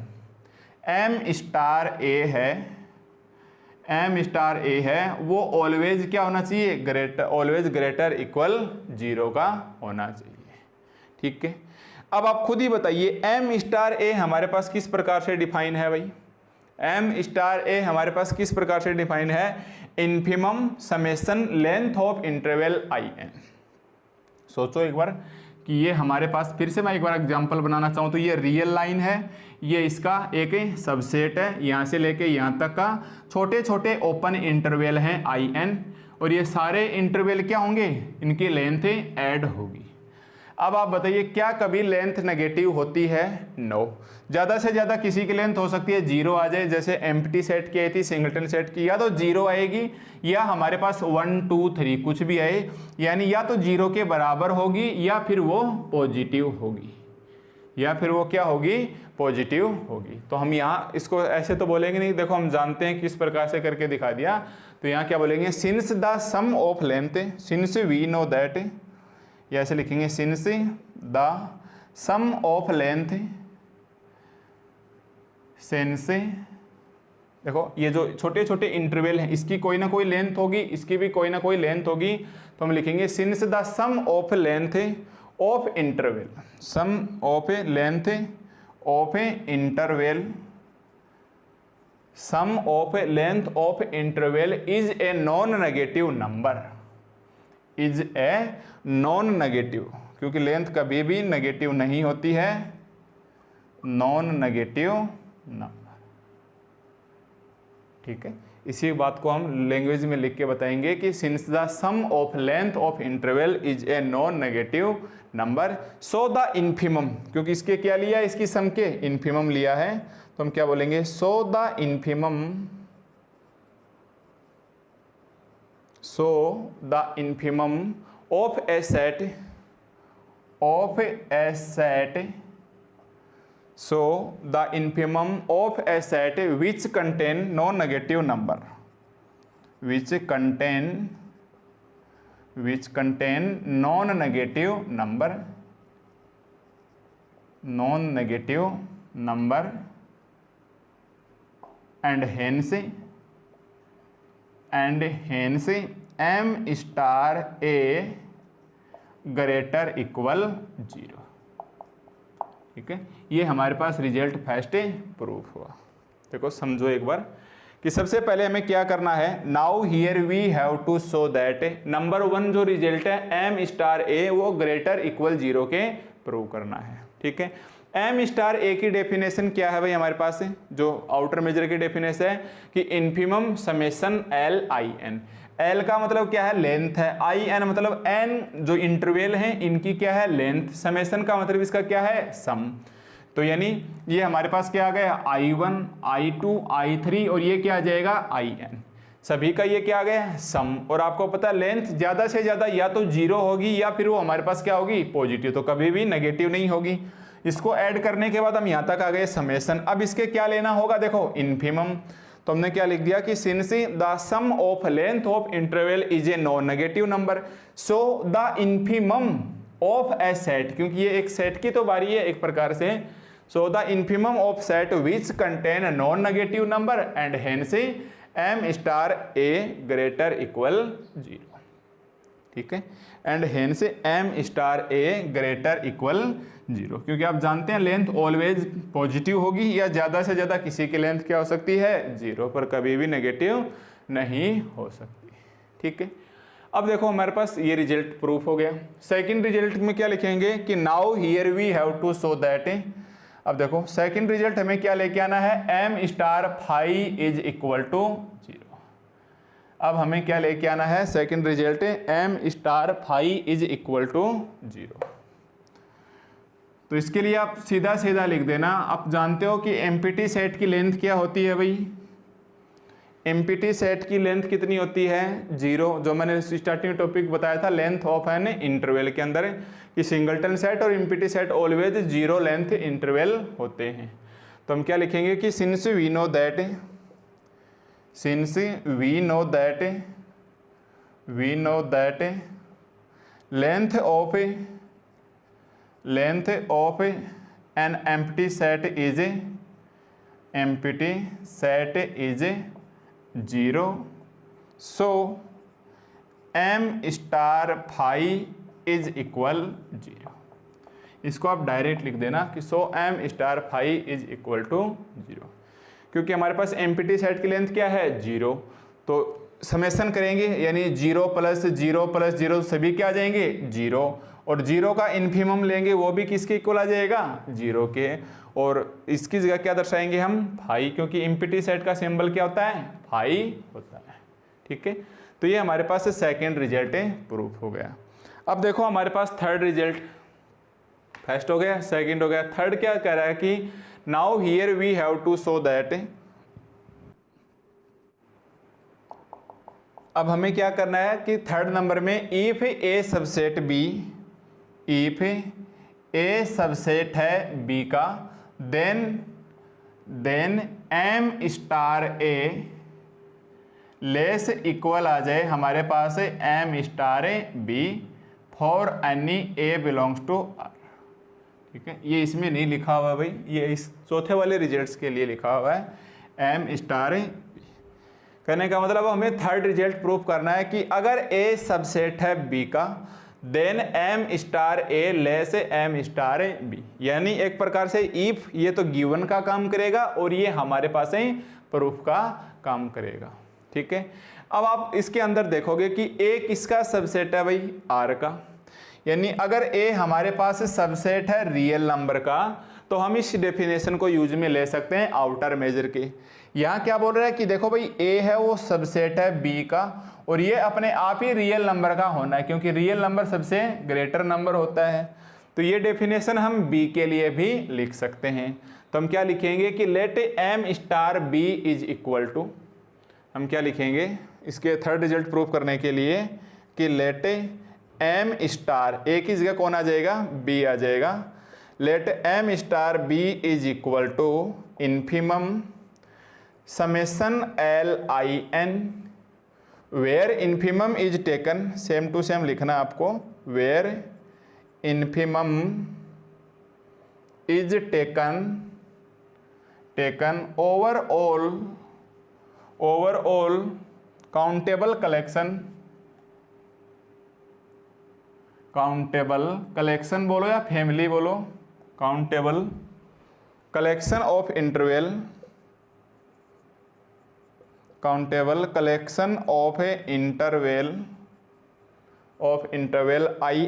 m star a है, m स्टार a है वो ऑलवेज क्या होना चाहिए, ग्रेटर, ऑलवेज ग्रेटर इक्वल 0 का होना चाहिए। ठीक है, अब आप खुद ही बताइए m स्टार a हमारे पास किस प्रकार से डिफाइन है भाई, m स्टार a हमारे पास किस प्रकार से डिफाइन है, infimum summation length of interval I N. सोचो एक बार कि ये हमारे पास, फिर से मैं एक बार एग्जांपल बनाना चाहूँ तो ये रियल लाइन है, ये इसका एक सबसेट है, यहाँ से लेके यहाँ तक का छोटे छोटे ओपन इंटरवल हैं आई एन, और ये सारे इंटरवल क्या होंगे, इनकी लेंथ ऐड होगी। अब आप बताइए क्या कभी लेंथ नेगेटिव होती है, नो। ज़्यादा से ज़्यादा किसी की लेंथ हो सकती है 0 आ जाए, जैसे एम्प्टी सेट की आई थी, सिंगलटन सेट की, या तो 0 आएगी या हमारे पास 1 2 3 कुछ भी आए, यानी या तो 0 के बराबर होगी या फिर वो पॉजिटिव होगी, या फिर वो क्या होगी, पॉजिटिव होगी। तो हम यहाँ इसको ऐसे तो बोलेंगे नहीं, देखो हम जानते हैं किस प्रकार से करके दिखा दिया। तो यहाँ क्या बोलेंगे, since the sum of length, since we know that, या ऐसे लिखेंगे since the sum of length, since, देखो ये जो छोटे छोटे इंटरवल हैं इसकी कोई ना कोई लेंथ होगी, इसकी भी कोई ना कोई लेंथ होगी। तो हम लिखेंगे since the sum of length of interval, sum of length of interval, sum of length of interval is a non negative number, is a non negative, क्योंकि लेंथ कभी भी नेगेटिव नहीं होती है, नॉन नेगेटिव नंबर। ठीक है, इसी बात को हम लैंग्वेज में लिख के बताएंगे कि since the sum of length of interval is a non negative number, so the infimum, क्योंकि इसके क्या लिया, इसकी सम के इन्फिमम लिया है, तो हम क्या बोलेंगे, सो the infimum, so the infimum of a set, of a set, so the infimum of a set which contain non-negative number, which contain non-negative number, non-negative number, and hence m star a greater equal 0। ठीक है, ये हमारे पास result first proof हुआ। देखो समझो एक बार कि सबसे पहले हमें क्या करना है, now here we have to show that number 1 जो रिजल्ट है एम स्टार ए वो ग्रेटर इक्वल 0 के प्रूव करना है। ठीक है, एम स्टार ए की डेफिनेशन क्या है भाई, हमारे पास जो आउटर मेजर की डेफिनेशन है कि infimum summation L I N, L का मतलब क्या है, लेंथ है, आई एन मतलब एन जो इंटरवल हैं इनकी क्या है, लेंथ, समेशन का मतलब इसका क्या है, सम। तो यानी ये हमारे पास क्या आ गया, I1 I2 I3 और ये क्या आ जाएगा, IN, सभी का ये क्या आ गया, सम। और आपको पता है लेंथ ज़्यादा से ज़्यादा या तो 0 होगी या फिर वो हमारे पास क्या होगी, पॉजिटिव, तो कभी भी नेगेटिव नहीं होगी। इसको ऐड करने के बाद हम यहाँ तक आ गए समेशन। अब इसके क्या लेना होगा, देखो इन्फिमम, तो हमने क्या लिख दिया कि since the sum of length of interval is a non negative number, so the infimum of a set, क्योंकि ये एक सेट की तो बारी है एक प्रकार से, so the infimum of set which contain non negative number and hence M star A greater equal 0, ठीक है, and hence M star A greater equal 0, क्योंकि आप जानते हैं लेंथ ऑलवेज पॉजिटिव होगी या ज़्यादा से ज़्यादा किसी की लेंथ क्या हो सकती है 0, पर कभी भी नेगेटिव नहीं हो सकती, ठीक है। अब देखो हमारे पास ये रिजल्ट प्रूफ हो गया। सेकंड रिजल्ट में क्या लिखेंगे कि now here we have to show that, अब देखो सेकंड रिजल्ट हमें क्या लेके आना है, M star phi is equal to 0। अब हमें क्या लेके आना है second result, M star phi is equal to 0। तो इसके लिए आप सीधा सीधा लिख देना, आप जानते हो कि एमपीटी सेट की लेंथ क्या होती है भाई, एमपीटी सेट की लेंथ कितनी होती है 0, जो मैंने स्टार्टिंग टॉपिक बताया था लेंथ ऑफ एन इंटरवल के अंदर कि सिंगलटन सेट और empty set always 0 length interval होते हैं। तो हम क्या लिखेंगे कि since we know that length of an empty set is 0, so m star phi is equal 0। इसको आप डायरेक्ट लिख देना कि so m star phi is equal to 0, क्योंकि हमारे पास एम्प्टी सेट की लेंथ क्या है 0, तो समेशन करेंगे यानी 0 + 0 + 0 सभी क्या आ जाएंगे 0, और 0 का इन्फिमम लेंगे वो भी किसके इक्वल आ जाएगा 0 के, और इसकी जगह क्या दर्शाएंगे हम फाई, क्योंकि एम्प्टी सेट का सिंबल क्या होता है फाई होता है, ठीक है। तो ये हमारे पास सेकंड रिजल्ट प्रूफ हो गया। अब देखो हमारे पास थर्ड रिजल्ट, फर्स्ट हो गया सेकंड हो गया, थर्ड क्या कह रहा है कि now here we have to show that, अब हमें क्या करना है कि थर्ड नंबर में if A subset B, if A subset है बी का, then M star A less equal आ जाए हमारे पास m star A B for any A belongs to R, ठीक है। ये इसमें नहीं लिखा हुआ भाई, ये इस चौथे वाले रिजल्ट्स के लिए लिखा हुआ है एम स्टार ए। कहने का मतलब हमें थर्ड रिजल्ट प्रूफ करना है कि अगर ए सबसेट है बी का, then M star A less M star A B, यानी एक प्रकार से इफ ये तो गिवन का काम करेगा और ये हमारे पास ही प्रूफ का काम करेगा, ठीक है। अब आप इसके अंदर देखोगे कि ए किसका सबसेट है भाई आर का, यानी अगर ए हमारे पास सबसेट है रियल नंबर का, तो हम इस डेफिनेशन को यूज में ले सकते हैं आउटर मेजर के। यहाँ क्या बोल रहा है कि देखो भाई ए है वो सबसेट है बी का, और ये अपने आप ही रियल नंबर का होना है, क्योंकि रियल नंबर सबसे ग्रेटर नंबर होता है। तो ये डेफिनेशन हम बी के लिए भी लिख सकते हैं। तो हम क्या लिखेंगे कि let M star B is equal to, हम क्या लिखेंगे इसके थर्ड रिजल्ट प्रूफ करने के लिए कि लेट एम स्टार, ए की जगह कौन आ जाएगा बी आ जाएगा, let M star B is equal to infimum summation L I N, where infimum is taken, same to same लिखना आपको, where infimum is taken over all countable collection बोलो या फैमिली बोलो, countable collection of interval, countable collection of interval I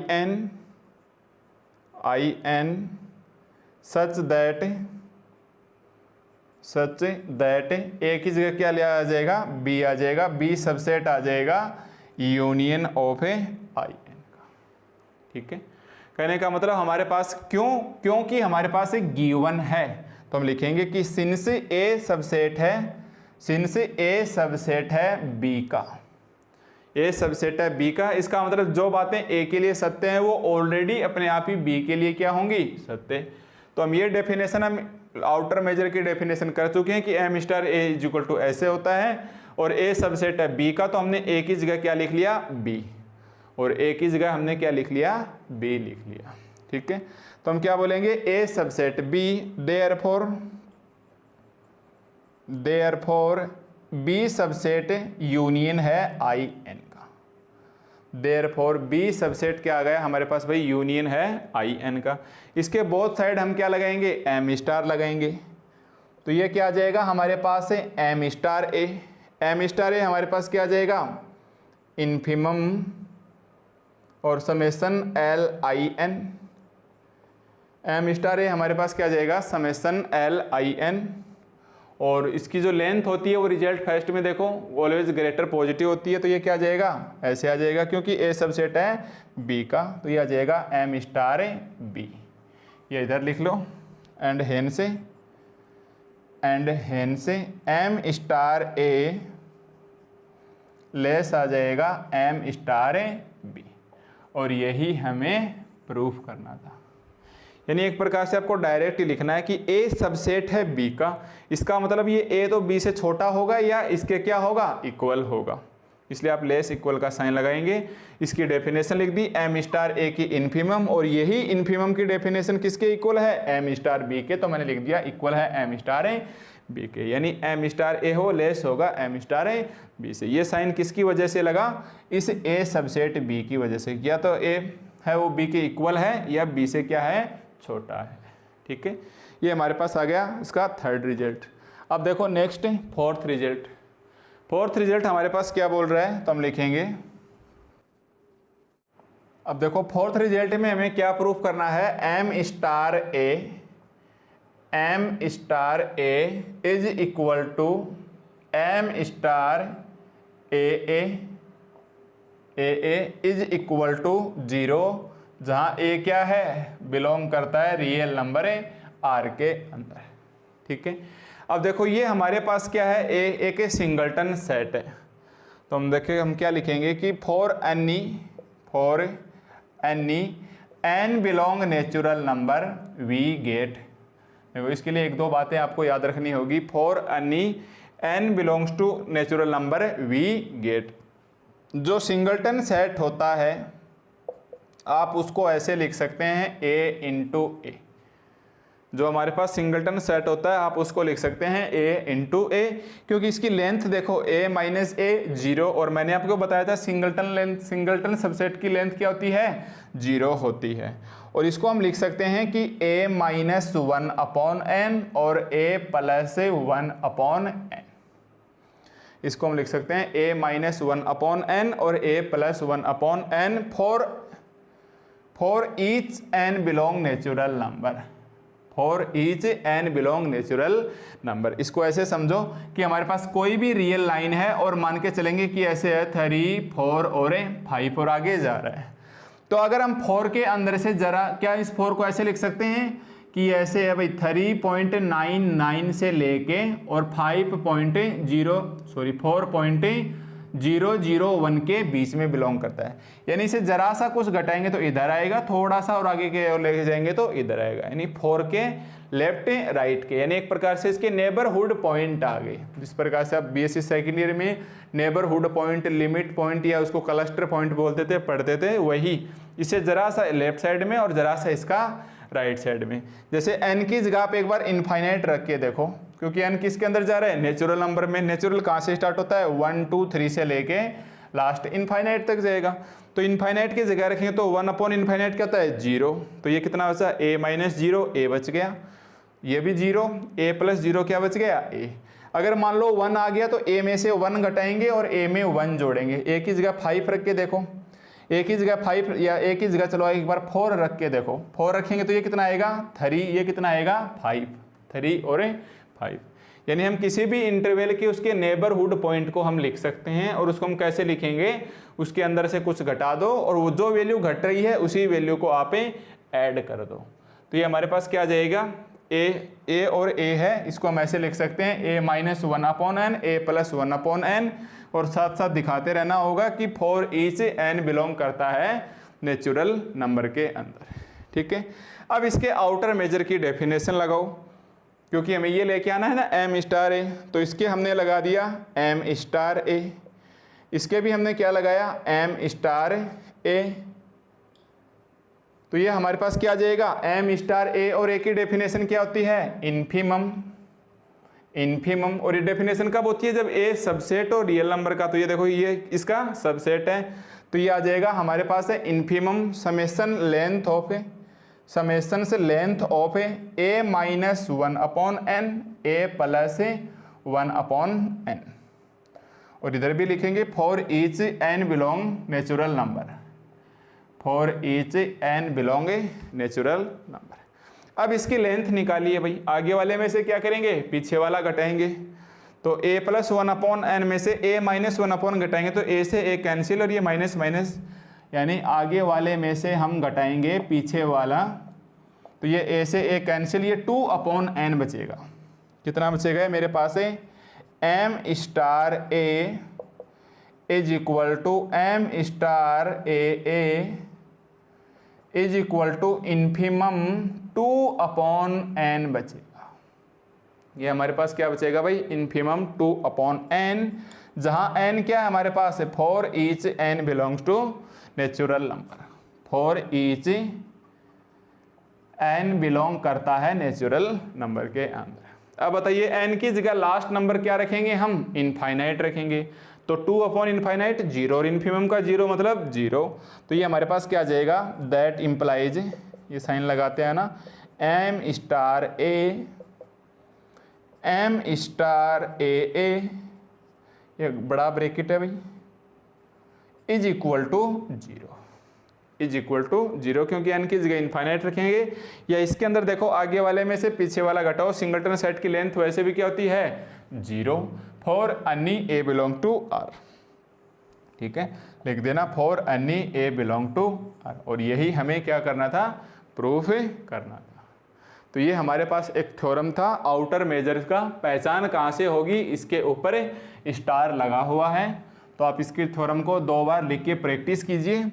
n such that A की जगह क्या लिया आ जाएगा बी आ जाएगा, बी सबसेट आ जाएगा यूनियन ऑफ आई एन का, ठीक है। कहने का मतलब हमारे पास क्योंकि हमारे पास एक गिवन है, तो हम लिखेंगे कि सिंस ए सबसेट है बी का, ए सबसेट है बी का, इसका मतलब जो बातें ए के लिए सत्य हैं वो ऑलरेडी अपने आप ही बी के लिए क्या होंगी सत्य। तो हम ये डेफिनेशन हम आउटर मेजर की डेफिनेशन कर चुके हैं कि M star A is equal to ऐसे होता है, और ए सबसेट है बी का, तो हमने ए की जगह क्या लिख लिया बी, और ए की जगह हमने क्या लिख लिया बी लिख लिया, ठीक है, तो हम क्या बोलेंगे, A subset B, therefore B subset union है आई एन का। देयरफॉर बी सबसेट क्या आ गया हमारे पास भाई, यूनियन है आई एन का। इसके बोथ साइड हम क्या लगाएंगे, एम स्टार लगाएंगे। तो ये क्या आ जाएगा हमारे पास है M star A. M star A हमारे पास क्या आ जाएगा, इन्फिमम और summation L I n. M star A हमारे पास क्या आ जाएगा, समेसन एल आई एन। और इसकी जो लेंथ होती है वो रिजल्ट फर्स्ट में देखो ऑलवेज ग्रेटर पॉजिटिव होती है, तो ये क्या आ जाएगा, ऐसे आ जाएगा, क्योंकि ए सबसेट है बी का, तो ये आ जाएगा एम स्टार ए बी। ये इधर लिख लो, एंड हेन से एम स्टार ए लेस आ जाएगा एम स्टार ए बी। और यही हमें प्रूफ करना था। यानी एक प्रकार से आपको डायरेक्ट ही लिखना है कि ए सबसेट है बी का, इसका मतलब ये ए तो बी से छोटा होगा या इसके क्या होगा, इक्वल होगा, इसलिए आप लेस इक्वल का साइन लगाएंगे। इसकी डेफिनेशन लिख दी एम स्टार ए की इन्फिमम, और यही इन्फिमम की डेफिनेशन किसके इक्वल है, एम स्टार बी के, तो मैंने लिख दिया इक्वल है एम स्टार ए बी के। यानी एम स्टार ए हो लेस होगा एम स्टार ए बी से। ये साइन किसकी वजह से लगा, इस ए सबसेट बी की वजह से, या तो ए है वो बी के इक्वल है या बी से क्या है, छोटा है। ठीक है, ये हमारे पास आ गया इसका थर्ड रिजल्ट। अब देखो next fourth result. Fourth result हमारे पास क्या बोल रहा है, तो हम लिखेंगे, अब देखो फोर्थ रिजल्ट में हमें क्या प्रूफ करना है, M star A is equal to M star A is equal to 0, जहाँ ए क्या है, बिलोंग करता है रियल नंबर है आर के अंदर। ठीक है, अब देखो ये हमारे पास क्या है, ए एक सिंगलटन सेट है, तो हम देखें हम क्या लिखेंगे कि for any n belong natural number we get. देखो इसके लिए एक दो बातें आपको याद रखनी होगी। For any n belongs to natural number we get, जो सिंगलटन सेट होता है आप उसको ऐसे लिख सकते हैं ए इंटू ए। जो हमारे पास सिंगलटन सेट होता है आप उसको लिख सकते हैं ए इंटू ए, क्योंकि इसकी लेंथ देखो ए माइनस ए 0, और मैंने आपको बताया था सिंगलटन सबसेट की लेंथ क्या होती है, 0 होती है। और इसको हम लिख सकते हैं कि ए माइनस 1 अपॉन एन और ए प्लस 1 अपॉन एन। इसको हम लिख सकते हैं ए माइनस 1 अपॉन एन और a plus 1 upon n for each n belong natural number, for each n belong natural number. इसको ऐसे समझो कि हमारे पास कोई भी रियल लाइन है और मान के चलेंगे कि ऐसे है 3, 4 और 5 और आगे जा रहा है, तो अगर हम 4 के अंदर से जरा क्या इस 4 को ऐसे लिख सकते हैं कि ऐसे है भाई 3.99 से लेके और 4.001 के बीच में बिलोंग करता है। यानी इसे जरा सा कुछ घटाएंगे तो इधर आएगा, थोड़ा सा और आगे के और लेके जाएंगे तो इधर आएगा, यानी 4 के लेफ्ट राइट के, यानी एक प्रकार से इसके नेबरहुड पॉइंट आ गए। जिस प्रकार से आप बीएससी सेकेंड ईयर में नेबरहुड पॉइंट, लिमिट पॉइंट या उसको क्लस्टर पॉइंट बोलते थे, पढ़ते थे, वही इसे जरा सा लेफ्ट साइड में और जरा सा इसका राइट साइड में। जैसे एन की जगह आप एक बार इनफाइनाइट रख के देखो, क्योंकि एन किसके अंदर जा रहा है, नेचुरल नंबर में। नेचुरल कहाँ से स्टार्ट होता है, 1, 2, 3 से लेके लास्ट इनफाइनाइट तक जाएगा। तो इनफाइनाइट की जगह रखेंगे तो 1 अपॉन इनफाइनाइट क्या होता है, 0। तो ये कितना बचा, a माइनस 0, a बच गया, ये भी 0, a प्लस 0 क्या बच गया, a। अगर मान लो 1 आ गया तो a में से 1 घटाएंगे और a में 1 जोड़ेंगे। a की जगह 5 रख के देखो, a की जगह 5 या a की जगह चलो एक बार 4 रख के देखो, 4 रखेंगे तो ये कितना आएगा 3, ये कितना आएगा 5, 3 और 5। यानी हम किसी भी इंटरवल के उसके नेबरहुड पॉइंट को हम लिख सकते हैं, और उसको हम कैसे लिखेंगे, उसके अंदर से कुछ घटा दो और वो जो वैल्यू घट रही है उसी वैल्यू को आप ऐड कर दो। तो ये हमारे पास क्या आ जाएगा, a और a है, इसको हम ऐसे लिख सकते हैं a minus 1 upon n, a plus 1 upon n, और साथ साथ दिखाते रहना होगा कि फॉर ईच एन बिलोंग करता है नेचुरल नंबर के अंदर। ठीक है, अब इसके आउटर मेजर की डेफिनेशन लगाओ, क्योंकि हमें ये लेके आना है ना एम स्टार ए, तो इसके हमने लगा दिया एम स्टार ए, इसके भी हमने क्या लगाया एम स्टार ए, तो ये हमारे पास क्या आ जाएगा, एम स्टार ए, और ए की डेफिनेशन क्या होती है, इन्फीमम। इन्फीमम, और ये डेफिनेशन कब होती है, जब ए सबसेट और रियल नंबर का। तो ये देखो ये इसका सबसेट है, तो ये आ जाएगा हमारे पास है infimum summation length of a, summation से length of a minus 1/n, a plus 1/n। और इधर भी लिखेंगे for each n belong natural number, for each n belong a natural number. अब इसकी लेंथ निकालिए भाई, आगे वाले में से क्या करेंगे, पीछे वाला घटाएंगे। तो a प्लस 1/n में से a माइनस 1/n घटाएंगे तो a से a कैंसिल, और ये माइनस माइनस, यानी आगे वाले में से हम घटाएंगे पीछे वाला, तो ये a से a कैंसिल, ये 2/n बचेगा। कितना बचेगा मेरे पास है, m star a is equal to m star a is equal to infimum 2/n बचेगा। ये हमारे पास क्या बचेगा भाई, इन्फीमम 2/n, जहां n क्या है हमारे पास है, for each n belongs to natural number, for each n belong करता है नेचुरल नंबर के अंदर। अब बताइए n की जगह लास्ट नंबर क्या रखेंगे हम, इनफाइनाइट रखेंगे। तो 2/∞ 0, और इन्फीमम का 0 मतलब 0। तो ये हमारे पास क्या आ जाएगा, दैट इम्प्लाइज, ये साइन लगाते हैं ना, m स्टार a, ये बड़ा ब्रैकेट है भाई, is equal to 0, is equal to 0, क्योंकि n की जगह इनफाइनाइट रखेंगे। या इसके अंदर देखो आगे वाले में से पीछे वाला घटाओ, सिंगलटन सेट की लेंथ वैसे भी क्या होती है, 0, for any a belong to R. ठीक है, लिख देना for any a belong to R, और यही हमें क्या करना था, प्रूफ करना था। तो ये हमारे पास एक थ्योरम था आउटर मेजर्स का। पहचान कहाँ से होगी, इसके ऊपर स्टार लगा हुआ है। तो आप इसके थ्योरम को 2 बार लिख के प्रैक्टिस कीजिए।